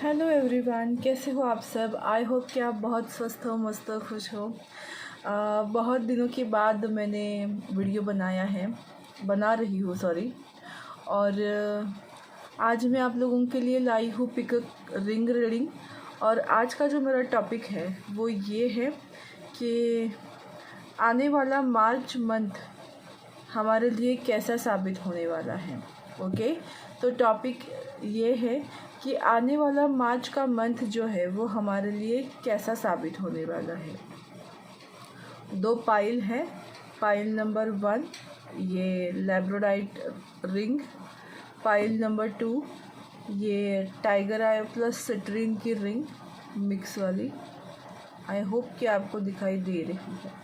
Hello everyone, कैसे हो आप सब। आई होप कि आप बहुत स्वस्थ हो, मस्त हो, खुश हो। बहुत दिनों के बाद मैंने वीडियो बना रही हूँ सॉरी। और आज मैं आप लोगों के लिए लाई हूँ पिक रिंग रीडिंग। और आज का जो मेरा टॉपिक है वो ये है कि आने वाला मार्च मंथ हमारे लिए कैसा साबित होने वाला है। ओके, तो टॉपिक ये है कि आने वाला मार्च का मंथ जो है वो हमारे लिए कैसा साबित होने वाला है। 2 पाइल है। पाइल नंबर 1 ये लैब्रोडाइट रिंग, पाइल नंबर 2 ये टाइगर आई प्लस सिट्रीन की रिंग मिक्स वाली। आई होप कि आपको दिखाई दे रही है।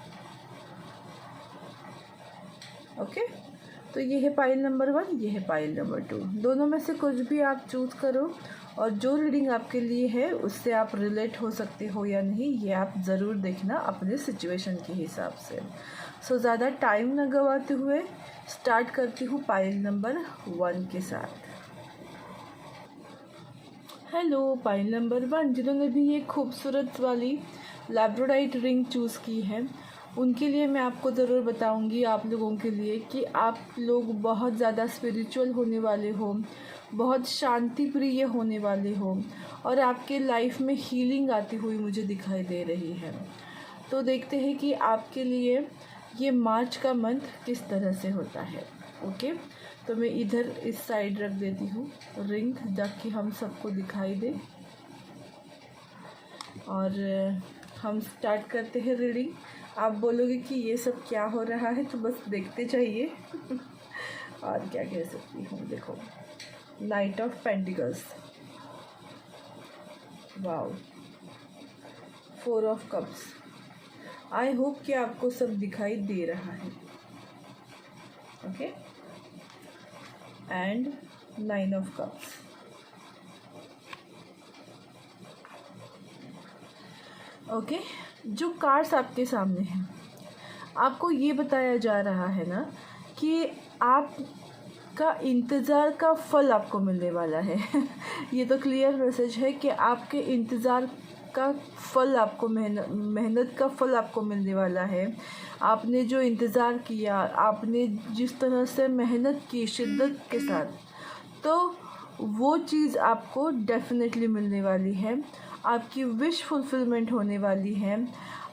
ओके, तो ये है पाइल नंबर 1, ये है पाइल नंबर 2। दोनों में से कुछ भी आप चूज़ करो और जो रीडिंग आपके लिए है उससे आप रिलेट हो सकते हो या नहीं, ये आप ज़रूर देखना अपने सिचुएशन के हिसाब से। सो ज़्यादा टाइम न गवाते हुए स्टार्ट करती हूँ पाइल नंबर 1 के साथ। हेलो पाइल नंबर 1, जिन्होंने भी ये खूबसूरत वाली लैब्रोडाइट रिंग चूज़ की है उनके लिए मैं आपको ज़रूर बताऊंगी, आप लोगों के लिए, कि आप लोग बहुत ज़्यादा स्पिरिचुअल होने वाले हो, बहुत शांति प्रिय होने वाले हो और आपके लाइफ में हीलिंग आती हुई मुझे दिखाई दे रही है। तो देखते हैं कि आपके लिए ये मार्च का मंथ किस तरह से होता है। ओके, तो मैं इधर इस साइड रख देती हूँ रिंग ताकि हम सबको दिखाई दे। और हम स्टार्ट करते हैं रीडिंग। आप बोलोगे कि ये सब क्या हो रहा है, तो बस देखते जाइए। और क्या कह सकती हूँ, देखो night of pentacles, wow, 4 of cups. I hope कि आपको सब दिखाई दे रहा है। Okay, and 9 of cups. Okay, जो कार्ड्स आपके सामने हैं आपको ये बताया जा रहा है ना कि आपका इंतज़ार का फल आपको मिलने वाला है। ये तो क्लियर मैसेज है कि आपके इंतज़ार का फल आपको मेहनत का फल आपको मिलने वाला है। आपने जो इंतज़ार किया, आपने जिस तरह से मेहनत की शिद्दत के साथ, तो वो चीज़ आपको डेफिनेटली मिलने वाली है। आपकी विश फुलफिलमेंट होने वाली है।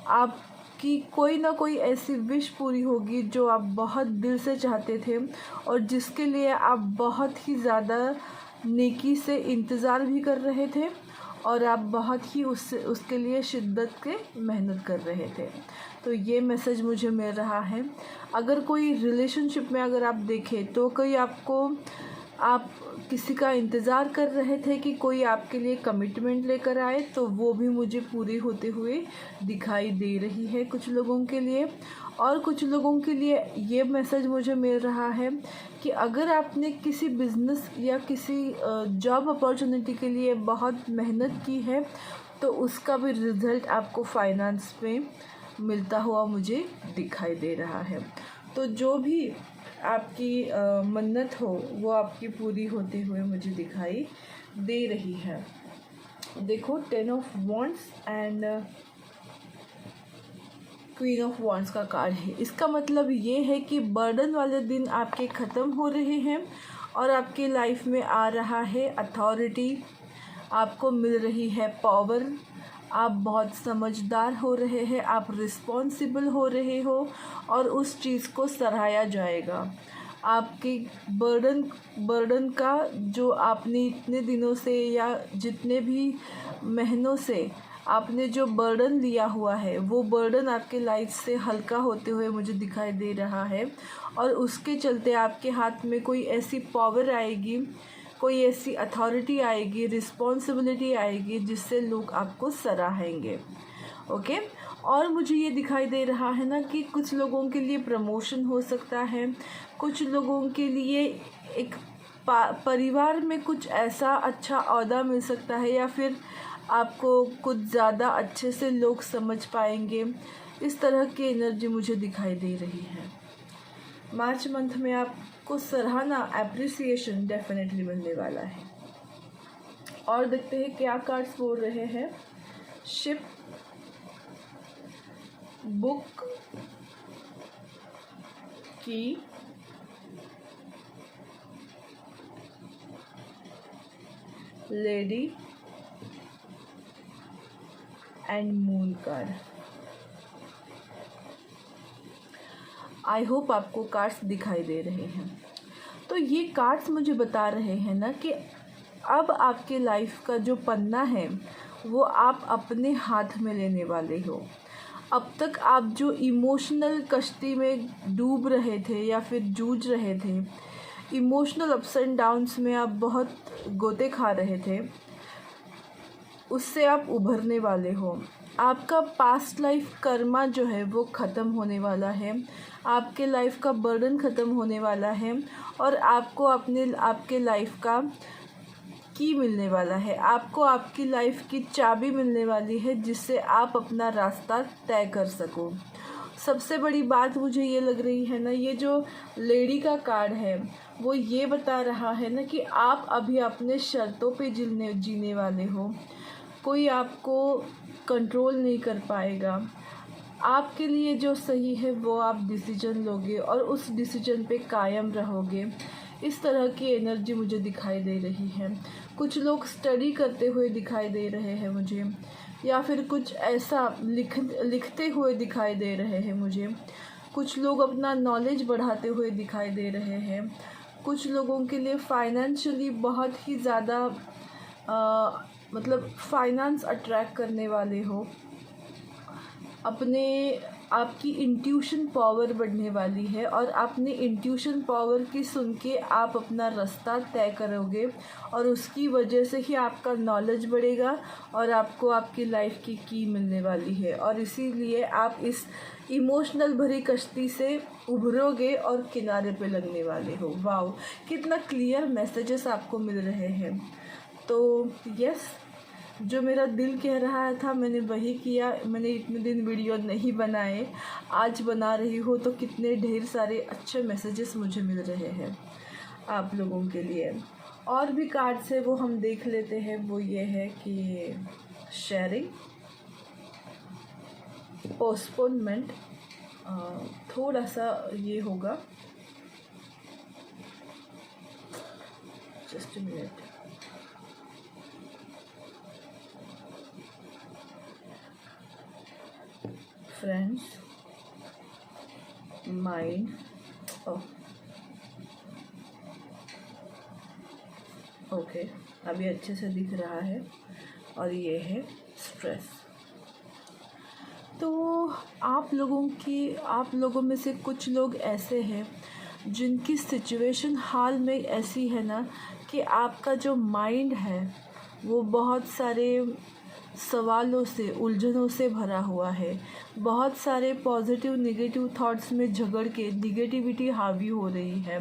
आपकी कोई ना कोई ऐसी विश पूरी होगी जो आप बहुत दिल से चाहते थे और जिसके लिए आप बहुत ही ज़्यादा नेकी से इंतज़ार भी कर रहे थे और आप बहुत ही उसके लिए शिद्दत के मेहनत कर रहे थे। तो ये मैसेज मुझे मिल रहा है। अगर कोई रिलेशनशिप में अगर आप देखें तो आप किसी का इंतज़ार कर रहे थे कि कोई आपके लिए कमिटमेंट लेकर आए, तो वो भी मुझे पूरी होते हुए दिखाई दे रही है कुछ लोगों के लिए। और कुछ लोगों के लिए ये मैसेज मुझे मिल रहा है कि अगर आपने किसी बिज़नेस या किसी जॉब अपॉर्चुनिटी के लिए बहुत मेहनत की है तो उसका भी रिज़ल्ट आपको फाइनेंस में मिलता हुआ मुझे दिखाई दे रहा है। तो जो भी आपकी मन्नत हो वो आपकी पूरी होते हुए मुझे दिखाई दे रही है। देखो 10 of wands and queen of wands का कार्ड है। इसका मतलब ये है कि बर्डन वाले दिन आपके ख़त्म हो रहे हैं और आपकी लाइफ में आ रहा है अथॉरिटी, आपको मिल रही है पावर, आप बहुत समझदार हो रहे हैं, आप रिस्पॉन्सिबल हो रहे हो और उस चीज़ को सराहा जाएगा। आपके बर्डन का जो आपने इतने दिनों से या जितने भी महीनों से आपने जो बर्डन लिया हुआ है वो बर्डन आपके लाइफ से हल्का होते हुए मुझे दिखाई दे रहा है। और उसके चलते आपके हाथ में कोई ऐसी पावर आएगी, कोई ऐसी अथॉरिटी आएगी, रिस्पॉन्सिबिलिटी आएगी जिससे लोग आपको सराहेंगे। ओके, और मुझे ये दिखाई दे रहा है ना कि कुछ लोगों के लिए प्रमोशन हो सकता है, कुछ लोगों के लिए एक परिवार में कुछ ऐसा अच्छा ओहदा मिल सकता है या फिर आपको कुछ ज़्यादा अच्छे से लोग समझ पाएंगे। इस तरह की एनर्जी मुझे दिखाई दे रही है। मार्च मंथ में आपको सराहना, एप्रिसिएशन डेफिनेटली मिलने वाला है। और देखते हैं क्या कार्ड्स बोल रहे हैं। शिप, बुक, की, lady and moon card. I hope आपको कार्ड्स दिखाई दे रहे हैं। तो ये कार्ड्स मुझे बता रहे हैं ना कि अब आपके लाइफ का जो पन्ना है वो आप अपने हाथ में लेने वाले हो। अब तक आप जो इमोशनल कश्ती में डूब रहे थे या फिर जूझ रहे थे, इमोशनल अप्स एंड डाउन्स में आप बहुत गोते खा रहे थे, उससे आप उभरने वाले हो। आपका पास्ट लाइफ कर्मा जो है वो ख़त्म होने वाला है, आपके लाइफ का बर्डन ख़त्म होने वाला है और आपको आपके लाइफ का की मिलने वाला है। आपको आपकी लाइफ की चाबी मिलने वाली है जिससे आप अपना रास्ता तय कर सको। सबसे बड़ी बात मुझे ये लग रही है ना, ये जो लेडी का कार्ड है वो ये बता रहा है ना कि आप अभी अपने शर्तों पे जीने वाले हो। कोई आपको कंट्रोल नहीं कर पाएगा। आपके लिए जो सही है वो आप डिसीजन लोगे और उस डिसीजन पे कायम रहोगे। इस तरह की एनर्जी मुझे दिखाई दे रही है। कुछ लोग स्टडी करते हुए दिखाई दे रहे हैं मुझे, या फिर कुछ ऐसा लिखते हुए दिखाई दे रहे हैं मुझे। कुछ लोग अपना नॉलेज बढ़ाते हुए दिखाई दे रहे हैं। कुछ लोगों के लिए फाइनेंशियली बहुत ही ज़्यादा मतलब फाइनेंस अट्रैक्ट करने वाले हो। आपकी इंट्यूशन पावर बढ़ने वाली है और अपने इंट्यूशन पावर की सुन के आप अपना रास्ता तय करोगे और उसकी वजह से ही आपका नॉलेज बढ़ेगा और आपको आपकी लाइफ की मिलने वाली है और इसीलिए आप इस इमोशनल भरी कश्ती से उभरोगे और किनारे पे लगने वाले हो। वाओ, कितना क्लियर मैसेजेस आपको मिल रहे हैं। तो यस, जो मेरा दिल कह रहा था मैंने वही किया। मैंने इतने दिन वीडियो नहीं बनाए, आज बना रही हूँ तो कितने ढेर सारे अच्छे मैसेजेस मुझे मिल रहे हैं आप लोगों के लिए। और भी कार्ड्स है वो हम देख लेते हैं। वो ये है कि शेयरिंग, पोस्टपोनमेंट, थोड़ा सा ये होगा, just a minute, friends, mind, okay, अभी अच्छे से दिख रहा है। और ये है स्ट्रेस। तो आप लोगों में से कुछ लोग ऐसे हैं जिनकी सिचुएशन हाल में ऐसी है ना कि आपका जो माइंड है वो बहुत सारे सवालों से, उलझनों से भरा हुआ है। बहुत सारे पॉजिटिव नेगेटिव थॉट्स में झगड़ के निगेटिविटी हावी हो रही है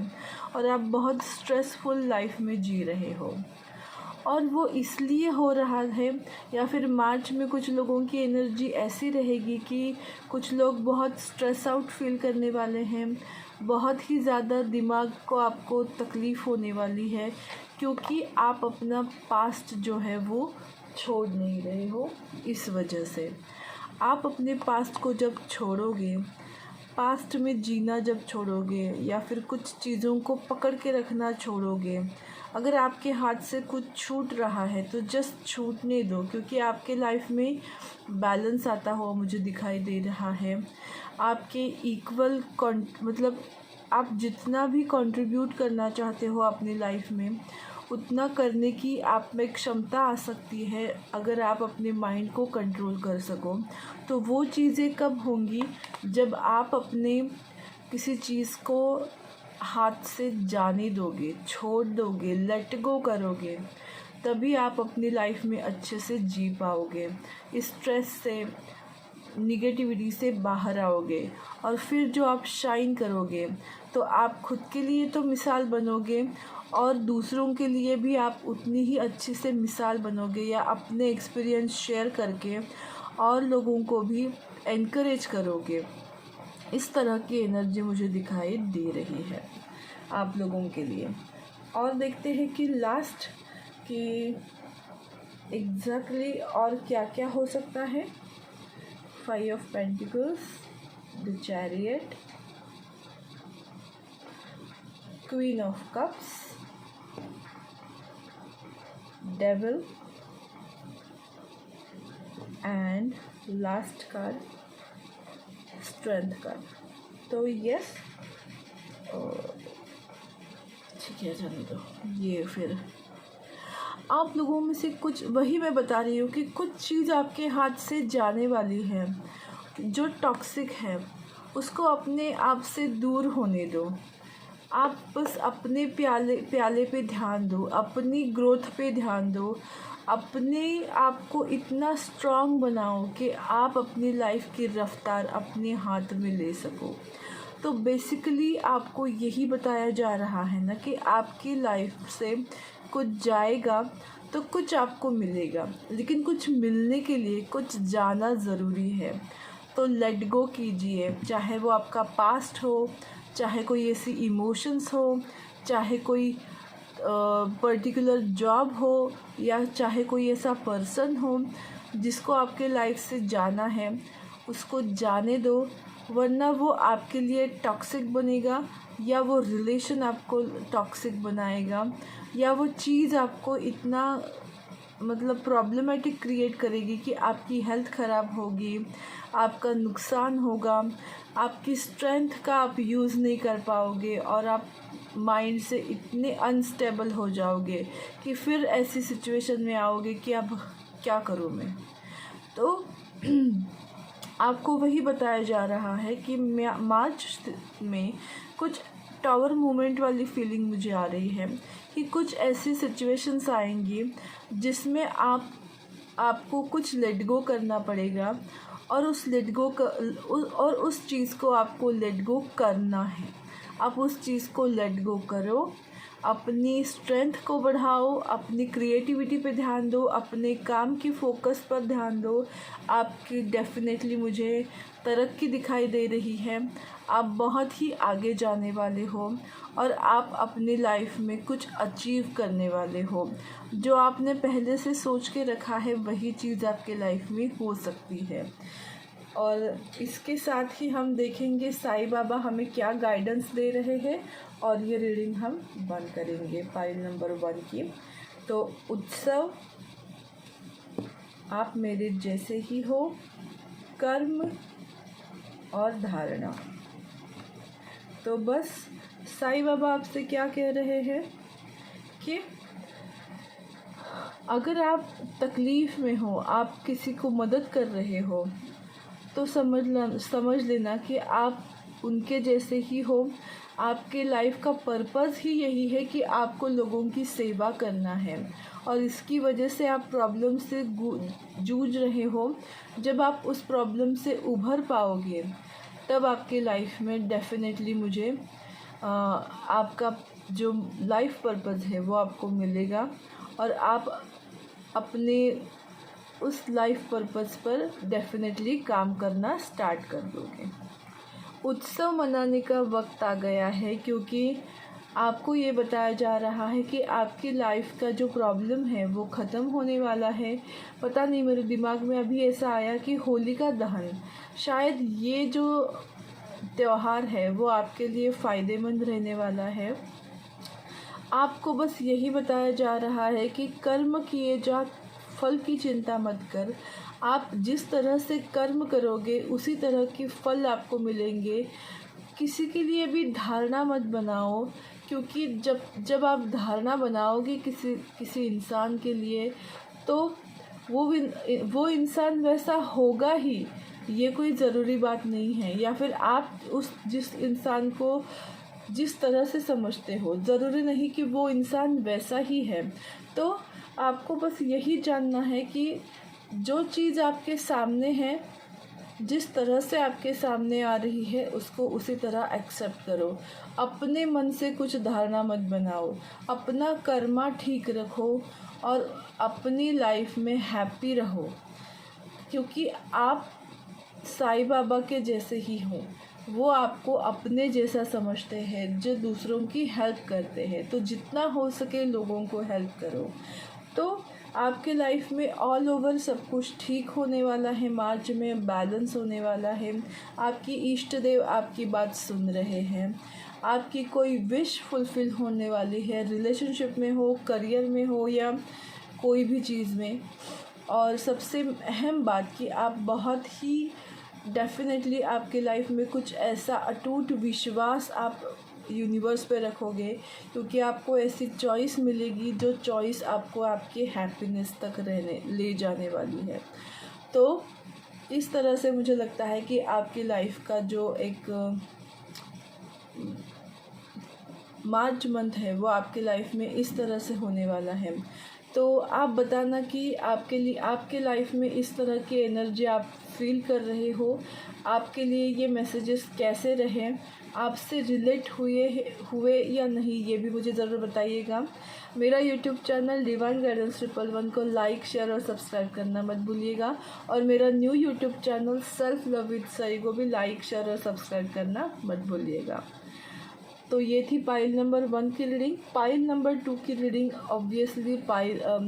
और आप बहुत स्ट्रेसफुल लाइफ में जी रहे हो। और वो इसलिए हो रहा है, या फिर मार्च में कुछ लोगों की एनर्जी ऐसी रहेगी कि कुछ लोग बहुत स्ट्रेस आउट फील करने वाले हैं। बहुत ही ज़्यादा दिमाग को आपको तकलीफ़ होने वाली है क्योंकि आप अपना पास्ट जो है वो छोड़ नहीं रहे हो। इस वजह से आप अपने पास्ट को जब छोड़ोगे, पास्ट में जीना जब छोड़ोगे या फिर कुछ चीज़ों को पकड़ के रखना छोड़ोगे, अगर आपके हाथ से कुछ छूट रहा है तो जस्ट छूटने दो, क्योंकि आपके लाइफ में बैलेंस आता हुआ मुझे दिखाई दे रहा है। आपके इक्वल मतलब आप जितना भी कंट्रीब्यूट करना चाहते हो अपनी लाइफ में उतना करने की आप में क्षमता आ सकती है अगर आप अपने माइंड को कंट्रोल कर सको। तो वो चीज़ें कब होंगी जब आप अपने किसी चीज़ को हाथ से जाने दोगे, छोड़ दोगे, लेट गो करोगे, तभी आप अपनी लाइफ में अच्छे से जी पाओगे, स्ट्रेस से, निगेटिविटी से बाहर आओगे। और फिर जो आप शाइन करोगे तो आप खुद के लिए तो मिसाल बनोगे और दूसरों के लिए भी आप उतनी ही अच्छी से मिसाल बनोगे, या अपने एक्सपीरियंस शेयर करके और लोगों को भी एनकरेज करोगे। इस तरह की एनर्जी मुझे दिखाई दे रही है आप लोगों के लिए। और देखते हैं कि लास्ट कि एग्जैक्टली और क्या क्या हो सकता है? 5 of pentacles, the chariot, queen of cups, devil and last card strength card. तो यस, ठीक है, जाने दो। ये फिर आप लोगों में से कुछ, वही मैं बता रही हूँ कि कुछ चीज़ आपके हाथ से जाने वाली है जो टॉक्सिक है, उसको अपने आप से दूर होने दो। आप बस अपने प्याले पे ध्यान दो, अपनी ग्रोथ पे ध्यान दो, अपने आप को इतना स्ट्रांग बनाओ कि आप अपनी लाइफ की रफ्तार अपने हाथ में ले सको। तो बेसिकली आपको यही बताया जा रहा है ना कि आपकी लाइफ से कुछ जाएगा तो कुछ आपको मिलेगा, लेकिन कुछ मिलने के लिए कुछ जाना ज़रूरी है। तो लेट गो कीजिए, चाहे वो आपका पास्ट हो, चाहे कोई ऐसी इमोशंस हो, चाहे कोई पर्टिकुलर जॉब हो, या चाहे कोई ऐसा पर्सन हो जिसको आपके लाइफ से जाना है, उसको जाने दो, वरना वो आपके लिए टॉक्सिक बनेगा, या वो रिलेशन आपको टॉक्सिक बनाएगा, या वो चीज़ आपको इतना मतलब प्रॉब्लमेटिक क्रिएट करेगी कि आपकी हेल्थ ख़राब होगी, आपका नुकसान होगा, आपकी स्ट्रेंथ का आप यूज़ नहीं कर पाओगे और आप माइंड से इतने अनस्टेबल हो जाओगे कि फिर ऐसी सिचुएशन में आओगे कि अब क्या करूँ मैं। तो आपको वही बताया जा रहा है कि मार्च में कुछ टावर मूवमेंट वाली फीलिंग मुझे आ रही है कि कुछ ऐसी सिचुएशंस आएंगी जिसमें आपको कुछ लेट गो करना पड़ेगा, और उस चीज़ को आपको लेट गो करना है। आप उस चीज़ को लेट गो करो, अपनी स्ट्रेंथ को बढ़ाओ, अपनी क्रिएटिविटी पे ध्यान दो, अपने काम की फोकस पर ध्यान दो। आपकी डेफिनेटली मुझे तरक्की दिखाई दे रही है, आप बहुत ही आगे जाने वाले हो और आप अपनी लाइफ में कुछ अचीव करने वाले हो। जो आपने पहले से सोच के रखा है वही चीज़ आपके लाइफ में हो सकती है। और इसके साथ ही हम देखेंगे साईं बाबा हमें क्या गाइडेंस दे रहे हैं, और ये रीडिंग हम बंद करेंगे पाइल नंबर 1 की। तो उत्सव, आप मेरे जैसे ही हो, कर्म और धारणा। तो बस साईं बाबा आपसे क्या कह रहे हैं कि अगर आप तकलीफ़ में हो, आप किसी को मदद कर रहे हो, तो समझ लेना कि आप उनके जैसे ही हो। आपके लाइफ का पर्पस ही यही है कि आपको लोगों की सेवा करना है, और इसकी वजह से आप प्रॉब्लम से जूझ रहे हो। जब आप उस प्रॉब्लम से उभर पाओगे तब आपके लाइफ में डेफिनेटली मुझे आपका जो लाइफ पर्पस है वो आपको मिलेगा, और आप अपने उस लाइफ पर्पस पर डेफिनेटली काम करना स्टार्ट कर दोगे। उत्सव मनाने का वक्त आ गया है, क्योंकि आपको ये बताया जा रहा है कि आपकी लाइफ का जो प्रॉब्लम है वो ख़त्म होने वाला है। पता नहीं, मेरे दिमाग में अभी ऐसा आया कि होलिका दहन, शायद ये जो त्यौहार है वो आपके लिए फ़ायदेमंद रहने वाला है। आपको बस यही बताया जा रहा है कि कर्म किए जा, फल की चिंता मत कर। आप जिस तरह से कर्म करोगे उसी तरह के फल आपको मिलेंगे। किसी के लिए भी धारणा मत बनाओ, क्योंकि जब आप धारणा बनाओगे किसी इंसान के लिए, तो वो इंसान वैसा होगा ही, ये कोई ज़रूरी बात नहीं है। या फिर आप जिस इंसान को जिस तरह से समझते हो, ज़रूरी नहीं कि वो इंसान वैसा ही है। तो आपको बस यही जानना है कि जो चीज़ आपके सामने है, जिस तरह से आपके सामने आ रही है, उसको उसी तरह एक्सेप्ट करो। अपने मन से कुछ धारणा मत बनाओ, अपना कर्मा ठीक रखो और अपनी लाइफ में हैप्पी रहो, क्योंकि आप साईं बाबा के जैसे ही हो। वो आपको अपने जैसा समझते हैं, जो दूसरों की हेल्प करते हैं। तो जितना हो सके लोगों को हेल्प करो। तो आपके लाइफ में ऑल ओवर सब कुछ ठीक होने वाला है, मार्च में बैलेंस होने वाला है। आपकी इष्ट देव आपकी बात सुन रहे हैं, आपकी कोई विश फुलफ़िल होने वाली है, रिलेशनशिप में हो, करियर में हो या कोई भी चीज़ में। और सबसे अहम बात कि आप बहुत ही डेफिनेटली आपके लाइफ में कुछ ऐसा अटूट विश्वास आप यूनिवर्स पे रखोगे, क्योंकि आपको ऐसी चॉइस मिलेगी जो चॉइस आपको आपके हैप्पीनेस तक रहने ले जाने वाली है। तो इस तरह से मुझे लगता है कि आपकी लाइफ का जो एक मार्च मंथ है वो आपके लाइफ में इस तरह से होने वाला है। तो आप बताना कि आपके लिए आपके लाइफ में इस तरह की एनर्जी आप फील कर रहे हो, आपके लिए ये मैसेजेस कैसे रहे, आपसे रिलेट हुए या नहीं, ये भी मुझे ज़रूर बताइएगा। मेरा यूट्यूब चैनल डिवाइन गाइडेंस 111 को लाइक, शेयर और सब्सक्राइब करना मत भूलिएगा। और मेरा new YouTube channel self love with Sai को भी लाइक, शेयर और सब्सक्राइब करना मत भूलिएगा। तो ये थी पाइल नंबर 1 की रीडिंग। पाइल नंबर 2 की रीडिंग ऑब्वियसली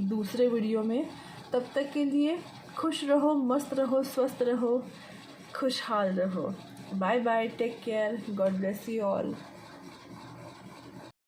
दूसरे वीडियो में। तब तक के लिए खुश रहो, मस्त रहो, स्वस्थ रहो, खुशहाल रहो। Bye bye, take care, God bless you all.